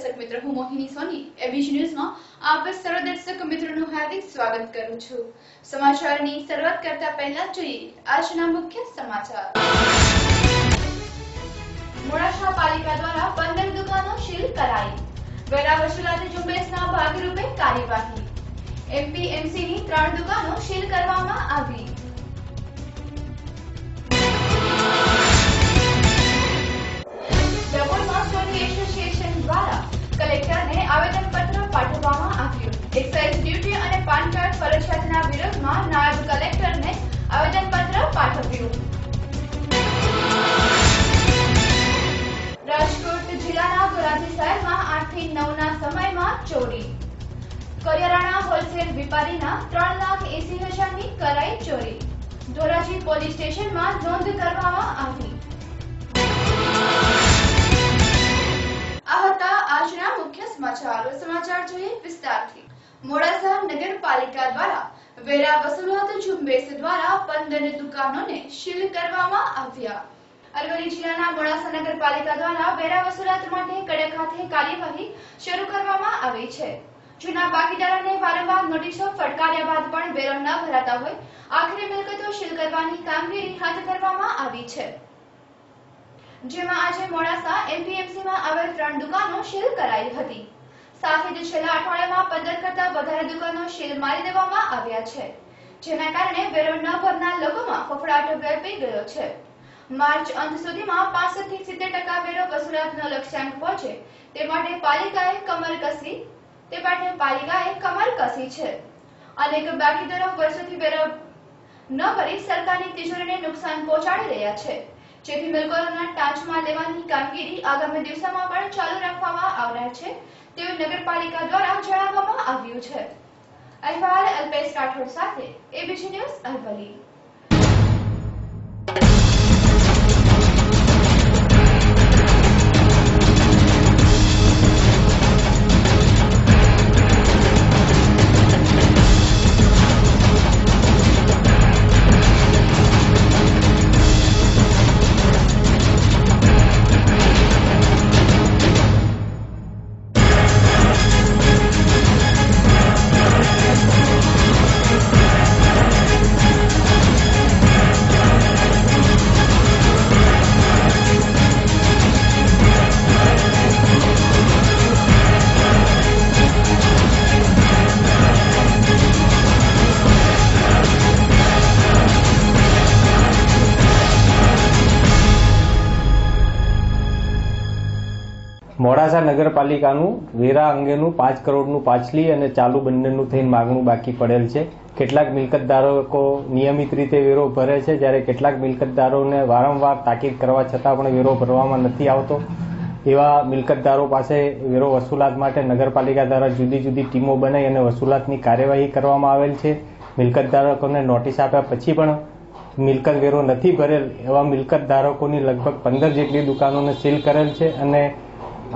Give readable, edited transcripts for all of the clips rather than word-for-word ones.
દર્શક મિત્રો, હું મોહિની સોની એબીસી ન્યૂઝમાં આપ સર્વ દર્શક મિત્રોનું હાર્દિક સ્વાગત કરું છું। સમાચારની શરૂઆત કરતા પહેલા જોઈએ આજના મુખ્ય સમાચાર। મોડાસા પાલિકા દ્વારા 15 દુકાનો સીલ કરાઈ। વેરા વસૂલાત ઝુંબેશના ભાગરૂપે કાર્યવાહી। એમપીએમસીની 3 દુકાનો સીલ કરવામાં આવી। એસોસિએશન દ્વારા કલેક્ટરને આવેદનપત્ર પાઠવવામાં આવ્યું। એક્સાઇઝ ડ્યુટી અને પાન કાર્ડ ફરજિયાતના વિરોધમાં નાયબ કલેક્ટરને આવેદનપત્ર પાઠવ્યું। રાજકોટ જિલ્લાના ધોરાજી શહેરમાં 8 થી 9 ના સમયમાં ચોરી। કરિયાણા હોલસેલ વેપારીના 3,80,000ની કરાઈ ચોરી। ધોરાજી પોલીસ સ્ટેશનમાં નોંધ કરવામાં આવી। આજના મુખ્ય સમાચાર જોઈએ વિસ્તારથી। મોડાસા નગરપાલિકા દ્વારા વેરા વસૂલાત ઝુંબેશ દ્વારા 15 દુકાનોને સીલ કરવામાં આવ્યા। અરવલ્લી જિલ્લાના મોડાસા નગરપાલિકા દ્વારા વેરા વસૂલાત માટે કડક હાથે કાર્યવાહી શરૂ કરવામાં આવી છે। જૂના બાકીદારોને વારંવાર નોટિસો ફટકાર્યા બાદ પણ વેરો ન ભરાતા હોય આખરે મિલકતો સીલ કરવાની કામગીરી હાથ ધરવામાં આવી છે, જેમાં આજે મોડાસા એમપીએમસીમાં આવેલ 3 દુકાનો સીલ કરાઈ હતી। સાથે જ છેલ્લા અઠવાડિયામાં 15 કરતા વધારે દુકાનો સીલ મારી દેવામાં આવ્યા છે, જેના કારણે વેરો ન ભરનાર લોકોમાં ફફડાટ વ્યાપી ગયો છે। માર્ચ અંત સુધીમાં 65 થી 70% વેરો વસૂલાતનો લક્ષ્યાંક પહોંચે તે માટે પાલિકાએ કમર કસી છે। અનેક બાકીદારો વર્ષોથી વેરો ન ભરી સરકારની તિજોરીને નુકસાન પહોંચાડી રહ્યા છે, જેથી મિલકતોના ટાંચમાં લેવાની કામગીરી આગામી દિવસોમાં પણ ચાલુ રાખવામાં આવનાર છે તેવું નગરપાલિકા દ્વારા જણાવવામાં આવ્યું છે। અહેવાલ અલ્પેશ રાઠોડ સાથે એબીસી ન્યૂઝ અરવલ્લી। મોડાસા નગરપાલિકાનું વેરા અંગેનું 5 કરોડનું પાછલી અને ચાલુ બંનેનું થઈને માગણું બાકી પડેલ છે। કેટલાક મિલકતધારકો નિયમિત રીતે વેરો ભરે છે, જ્યારે કેટલાક મિલકતદારોને વારંવાર તાકીદ કરવા છતાં પણ વેરો ભરવામાં નથી આવતો। એવા મિલકતદારો પાસે વેરો વસૂલાત માટે નગરપાલિકા દ્વારા જુદી જુદી ટીમો બનાવી અને વસૂલાતની કાર્યવાહી કરવામાં આવેલ છે। મિલકતધારકોને નોટિસ આપ્યા પછી પણ મિલકત વેરો નથી ભરેલ એવા મિલકતધારકોની લગભગ 15 જેટલી દુકાનોને સીલ કરેલ છે અને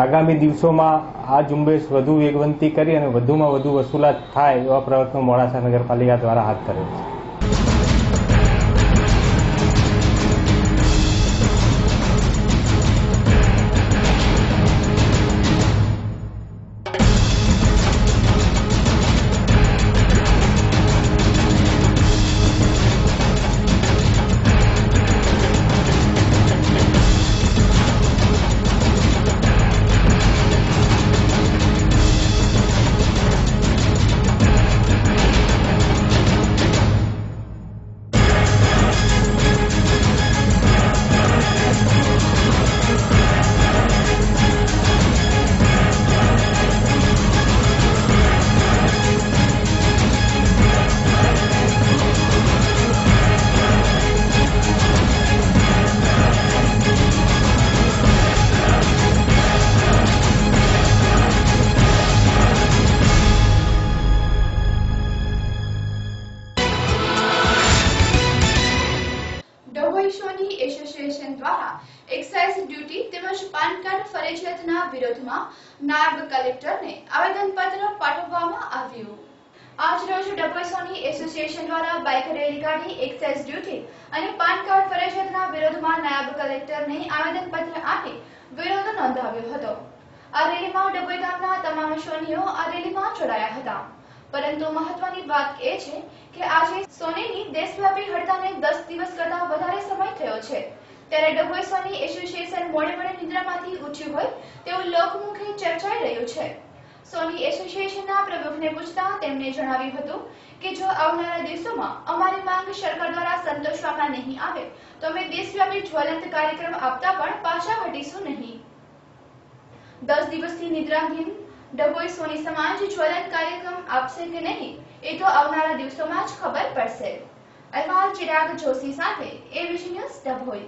આગામી દિવસોમાં આ ઝુંબેશ વધુ વેગવંતી કરી અને વધુમાં વધુ વસૂલાત થાય એવા પ્રયત્નો મોડાસા નગરપાલિકા દ્વારા હાથ ધરેલ છે। એસોસિએશન દ્વારા એક્સાઇઝ ડ્યુટી તેમજ પાન કાર્ડ ફરજિયાતના વિરોધમાં નાયબ કલેક્ટરને આવેદનપત્ર પાઠવવામાં આવ્યું। આજરોજ ડભોઈ એસોસિએશન દ્વારા બાઇક રેલી કાઢી એક્સાઇઝ ડ્યુટી અને પાન કાર્ડ ફરજિયાતના વિરોધમાં નાયબ કલેક્ટરને આવેદનપત્ર આપી વિરોધ નોંધાવ્યો હતો। આ રેલીમાં ડભોઈ ગામના તમામ સોનીઓ આ રેલીમાં જોડાયા હતા, પરંતુ મહત્વની વાત એ છે કે આજે સોનીની દેશવ્યાપી હડતાલને 10 દિવસ કરતા વધારે સમય થયો છે, ત્યારે ડભોઈ સોની એસોસિએશન મોડે મોડે નિદ્રામાંથી ઉઠ્યું હોય તેવું લોકમુખે ચર્ચાઈ રહ્યું છે। સોની એસોસિએશનના પ્રમુખને પૂછતા તેમણે જણાવ્યું હતું કે જો આવનારા દિવસોમાં અમારી માંગ સરકાર દ્વારા સંતોષવામાં નહીં આવે તો અમે દેશવ્યાપી જ્વલંત કાર્યક્રમ આપતા પણ પાછા હટીશું નહીં। 10 દિવસથી નિદ્રાહીન ડભોઈ સોની સમાજ જ્વલંત કાર્યક્રમ આપશે કે નહીં એ તો આવનારા દિવસોમાં જ ખબર પડશે। અહેવાલ ચિરાગ જોશી સાથે એબીસી ન્યૂઝ ડભોઈ।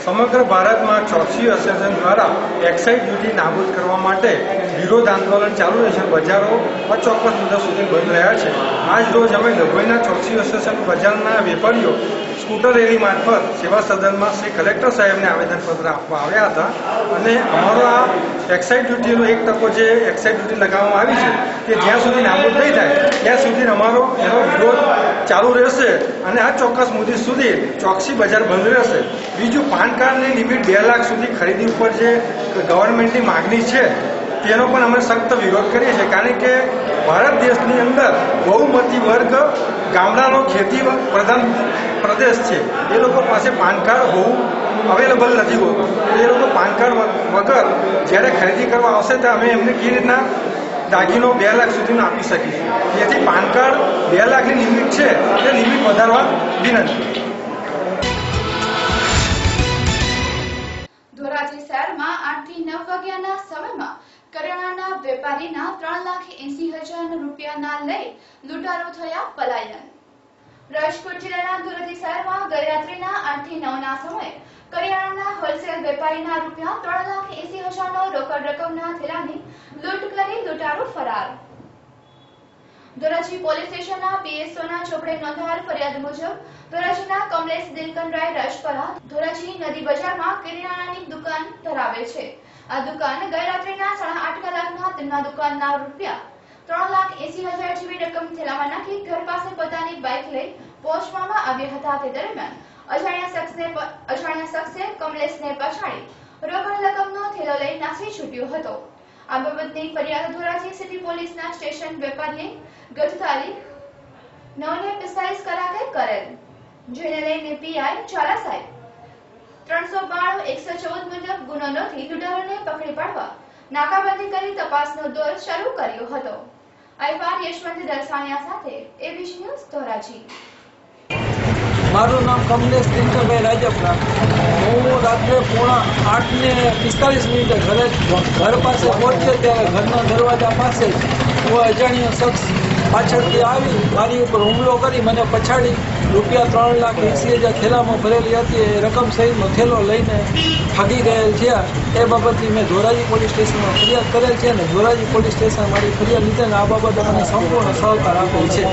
સમગ્ર ભારતમાં ચોકસી એસોસિએશન દ્વારા એક્સાઇઝ ડ્યુટી નાબૂદ કરવા માટે વિરોધ આંદોલન ચાલુ રહેશે। બજારો અચોક્કસ મુદત સુધી બંધ રહ્યા છે। આજ રોજ અમે ડભોઈના ચોકસી એસોસિએશન બજારના વેપારીઓ સ્કૂટર રેલી મારફત સેવા સદનમાં શ્રી કલેક્ટર સાહેબને આવેદનપત્ર આપવા આવ્યા હતા અને અમારો આ એક્સાઇઝ ડ્યુટીનો 1% જે એક્સાઇઝ ડ્યુટી લગાવવામાં આવી છે કે જ્યાં સુધી નાબૂદ નહીં થાય ત્યાં સુધી અમારો એનો વિરોધ ચાલુ રહેશે અને આ ચોક્કસ મુદત સુધી ચોકસી બજાર બંધ રહેશે। બીજું પાન કાર્ડની લિમિટ 2 લાખ સુધી ખરીદી ઉપર જે ગવર્મેન્ટની માગણી છે તેનો પણ અમે સખ્ત વિરોધ કરીએ છીએ, કારણ કે ભારત દેશની અંદર બહુમતી વર્ગ ગામડાનો ખેતી પ્રધાન પ્રદેશ છે। એ લોકો પાસે પાન કાર્ડ હોવું અવેલેબલ નથી હોતું, એ લોકો પાન કાર્ડ વગર જ્યારે ખરીદી કરવા આવશે તો અમે એમને કેવી રીતના દાગીનો 2 લાખ સુધીનો આપી શકીશું। જેથી પાન કાર્ડ 2 લાખની લિમિટ છે તે લિમિટ વધારવા વિનંતી। ધોરાજી શહેરમાં 8 થી 9 વાગ્યાના સમયમાં કરિયાણાના વેપારીના 3,80,000 રૂપિયાના લઈ લૂંટારો થયા પલાયન। રાજકોટ જિલ્લાના ધોરાજી શહેરમાં ગઈરાત્રિના 8 થી 9 ના સમયે કરિયાણાના હોલસેલ વેપારીના રૂપિયા 3,80,000 નો રોકડ રકમના થેલાની લૂંટ કરી લૂંટારો ફરાર। ધોરાજી પોલીસ સ્ટેશનના પીએસઓના ચોપડે નોંધાયેલ ફરિયાદ મુજબ ધોરાજીના કમલેશ દિલકનરાય રાજપરા ધોરાજી નદી બજારમાં કિરાણાની દુકાન ધરાવે છે। આ દુકાન ગઈ રાત્રિના 8:30 કલાકના તેમના દુકાનના રૂપિયા 3,80,000 જેવી રકમ થેલામાં નાખી ઘર પાસે પોતાની બાઇક લઈ પહોંચવામાં આવ્યા હતા। તે દરમિયાન અજાણ્યા શખ્સે કમલેશને પછાડી રોકડ રકમનો થેલો લઈ નાસી છૂટ્યો હતો। આ બાબતની ફરિયાદ ધોરાજી સિટી પોલીસના સ્ટેશન વેપારીએ ગત તારીખ 9:45 કલાકે કરેલ, જેને લઈને પીઆઈ ઝાલા સાહેબ 392-114 મુજબ ગુનો નોંધી લૂંટારોને પકડી પાડવા નાકાબંધી કરી તપાસનો દોર શરૂ કર્યો હતો। અહેવાલ યશવંત દલસાણિયા સાથે એબીસી ન્યૂઝ ધોરાજી। મારું નામ કમલેશ દિલકનભાઈ રાજપરા। હું રાત્રે 8:45 ઘર પાસે પહોંચ્યો ત્યારે ઘરના દરવાજા પાસે કોઈ અજાણ્યો શખ્સ પાછળથી આવી મારી ઉપર હુમલો કરી મને પછાડી રૂપિયા 3,80,000 થેલામાં ભરેલી હતી એ રકમ સહિતનો થેલો લઈને ભાગી ગયેલ છે। એ બાબતથી મેં ધોરાજી પોલીસ સ્ટેશનમાં ફરિયાદ કરેલ છે અને ધોરાજી પોલીસ સ્ટેશન મારી ફરિયાદ લીધે આ બાબતે મને સંપૂર્ણ સહકાર આપેલ છે।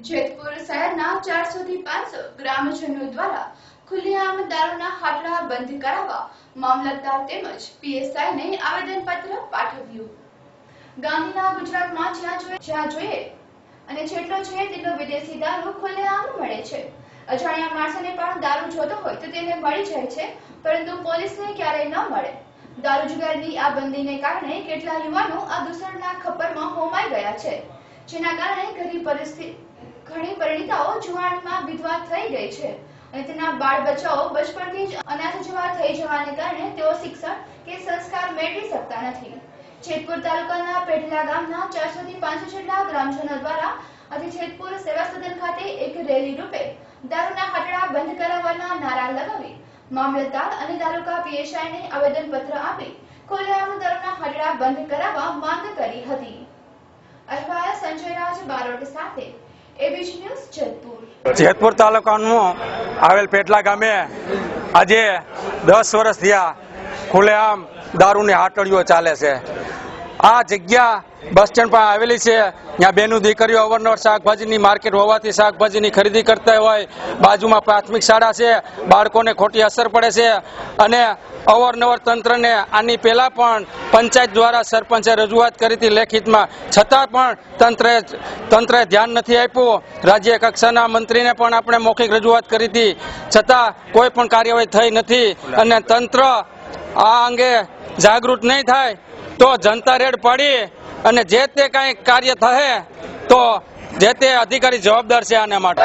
જેતપુર શહેરના 400 થી 500 ગ્રામજનો દ્વારા ખુલ્લેઆમ દારૂના હાટડા બંધ કરાવવા મામલતદાર તેમજ પીએસઆઈને આવેદનપત્ર પાઠવ્યું। ગાંધીના ગુજરાતમાં જ્યાં જોઈએ અને જેટલો છે તેટલો વિદેશી દારૂ ખુલ્લેઆમ મળે છે। અજાણ્યા માણસોને પણ દારૂ જોતો હોય તો તેને મળી જાય છે, પરંતુ પોલીસને ક્યારેય ન મળે। દારૂ જુગારની આ બંધીને કારણે કેટલા યુવાનો આ દૂષણના ખપ્પરમાં હોમાઈ ગયા છે, જેના કારણે ઘણી પરિણીતાઓ જુવાનીમાં વિધવા થઈ ગઈ છે અને તેના બાળ બચ્ચાઓ બચપણથી જ અનાથ જેવા થઈ જવાને કારણે તેઓ શિક્ષણ કે સંસ્કાર મેળવી શકતા નથી। જેતપુર તાલુકાના પેઢલા ગામના 400 થી 500 જેટલા ગ્રામજનો દ્વારા આજે જેતપુર સેવા સદન ખાતે એક રેલી રૂપે દારૂના હાટડા બંધ કરાવવાના નારા લગાવી મામલતદાર અને તાલુકા પીએસઆઈને આવેદનપત્ર આપી ખુલ્લેઆમ દારૂના હાટડા બંધ કરાવવા માંગ કરી હતી। અહેવાલ સંજયરાજ બારોટ સાથે એબીસી ન્યૂઝ જેતપુર। જેતપુર તાલુકાનું આવેલ પેટલા ગામે આજે 10 વર્ષ થયા ખુલ્લેઆમ દારૂની હાટડીઓ ચાલે છે। આ જગ્યા બસ સ્ટેન્ડ પર આવેલી છે। ત્યાં બેનું દીકરીઓ અવારનવાર શાકભાજીની માર્કેટ હોવાથી શાકભાજીની ખરીદી કરતા હોય, બાજુમાં પ્રાથમિક શાળા છે, બાળકોને ખોટી અસર પડે છે અને અવારનવાર તંત્રને આની પહેલા પણ પંચાયત દ્વારા સરપંચે રજૂઆત કરી હતી લેખિતમાં, છતાં પણ તંત્રએ ધ્યાન નથી આપ્યું। રાજ્ય કક્ષાના મંત્રીને પણ આપણે મૌખિક રજૂઆત કરી હતી, છતાં કોઈ પણ કાર્યવાહી થઈ નથી અને તંત્ર આ અંગે જાગૃત નહીં થાય તો જનતા રેડ પાડી અને જે તે કાંઈ કાર્ય થશે તો જે તે અધિકારી જવાબદાર છે આના માટે।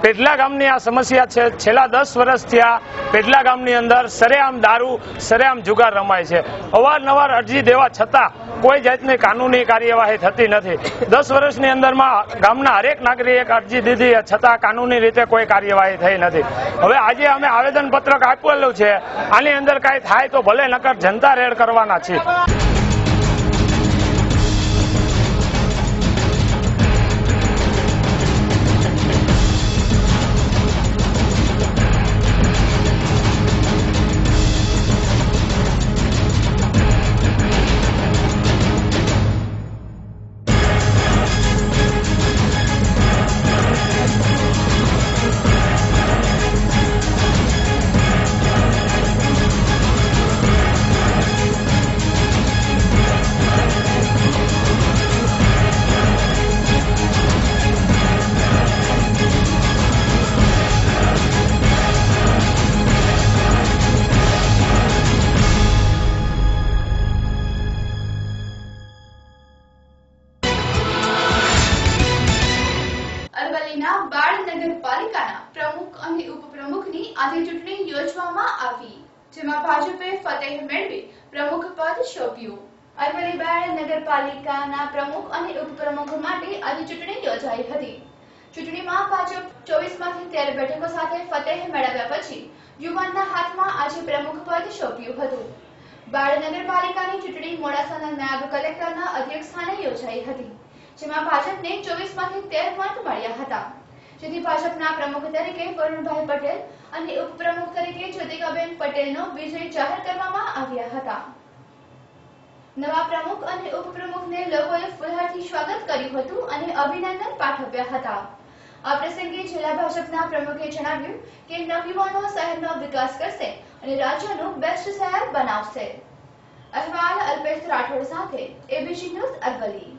પેટલા ગામની આ સમસ્યા છે। છેલ્લા 10 વર્ષથી આ પેટલા ગામની અંદર સરેઆમ દારૂ, સરેઆમ જુગાર રમાય છે। અવારનવાર અરજી દેવા છતાં કોઈ જાતની કાનૂની કાર્યવાહી થતી નથી। 10 વર્ષની અંદરમાં ગામના હરેક નાગરિકે અરજી દીધી છતાં કાનૂની રીતે કોઈ કાર્યવાહી થઈ નથી। હવે આજે અમે આવેદનપત્રક આપેલું છે, આની અંદર કાંઈ થાય તો ભલે, નકર જનતા રેડ કરવાના છીએ। નગરપાલિકાના પ્રમુખ અને ઉપપ્રમુખની આજે ચૂંટણી યોજવામાં આવી, જેમાં ભાજપે ફતેહ મેળવી પ્રમુખ પદ સોંપ્યું। અરવલ્લી બાયડ નગરપાલિકાના પ્રમુખ અને ઉપપ્રમુખ માટે આજે ચૂંટણી યોજાઈ હતી। ચૂંટણીમાં ભાજપ 24માંથી 13 બેઠકો સાથે ફતેહ મેળવ્યા પછી યુવાનના હાથમાં આજે પ્રમુખ પદ સોંપ્યું હતું। બાયડ નગરપાલિકાની ચૂંટણી મોડાસાના નાયબ કલેક્ટરના અધ્યક્ષસ્થાને યોજાઈ હતી, જેમાં ભાજપને 24માંથી 13 મત મળ્યા હતા, જેથી ભાજપના પ્રમુખ તરીકે વરુણભાઈ પટેલ અને ઉપપ્રમુખ તરીકે જ્યોતિકાબેન પટેલનો વિજય જાહેર કરવામાં આવ્યા હતા। નવા પ્રમુખ અને ઉપપ્રમુખને લોકોએ ફૂલહારથી સ્વાગત કર્યું હતું અને અભિનંદન પાઠવ્યા હતા। આ પ્રસંગે જિલ્લા ભાજપના પ્રમુખે જણાવ્યું કે નવયુવાનો શહેરનો વિકાસ કરશે અને રાજ્યનું બેસ્ટ શહેર બનાવશે। અહેવાલ અલ્પેશ રાઠોડ સાથે એબીસી ન્યૂઝ અરવલ્લી।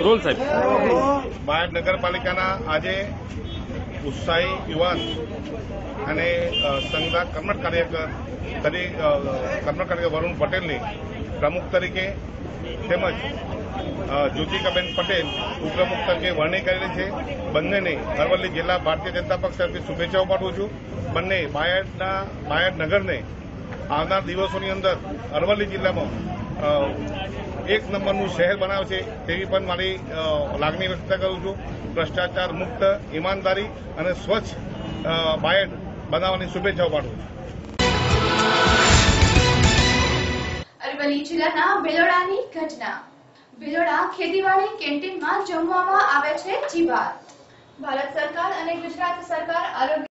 રોલ સાહેબ બાયડ નગરપાલિકાના આજે ઉત્સાહી યુવાન અને સંઘના કર્મઠ કાર્યકર વરુણ પટેલની પ્રમુખ તરીકે તેમજ જ્યોતિકાબેન પટેલ ઉપપ્રમુખ તરીકે વરણી કરેલી છે। બંનેને અરવલ્લી જિલ્લા ભારતીય જનતા પક્ષ તરફથી શુભેચ્છાઓ પાઠવું છું। બંને બાયડ નગરને આવનાર દિવસોની અંદર અરવલ્લી જિલ્લામાં એક નંબરનું શહેર બનાવશે તેવી પણ મારી લાગણી વ્યક્ત કરું છું। ભ્રષ્ટાચાર મુક્ત, ઈમાનદારી અને સ્વચ્છ બાયડ બનાવવાની શુભેચ્છાઓ પાઠવું છું। અરવલ્લી જિલ્લાના ભિલોડાની ઘટના। ભિલોડા ખેતીવાડી કેન્ટીનમાં જમવામાં આવે છે જીવાત। ભારત સરકાર અને ગુજરાત સરકાર આરોગ્ય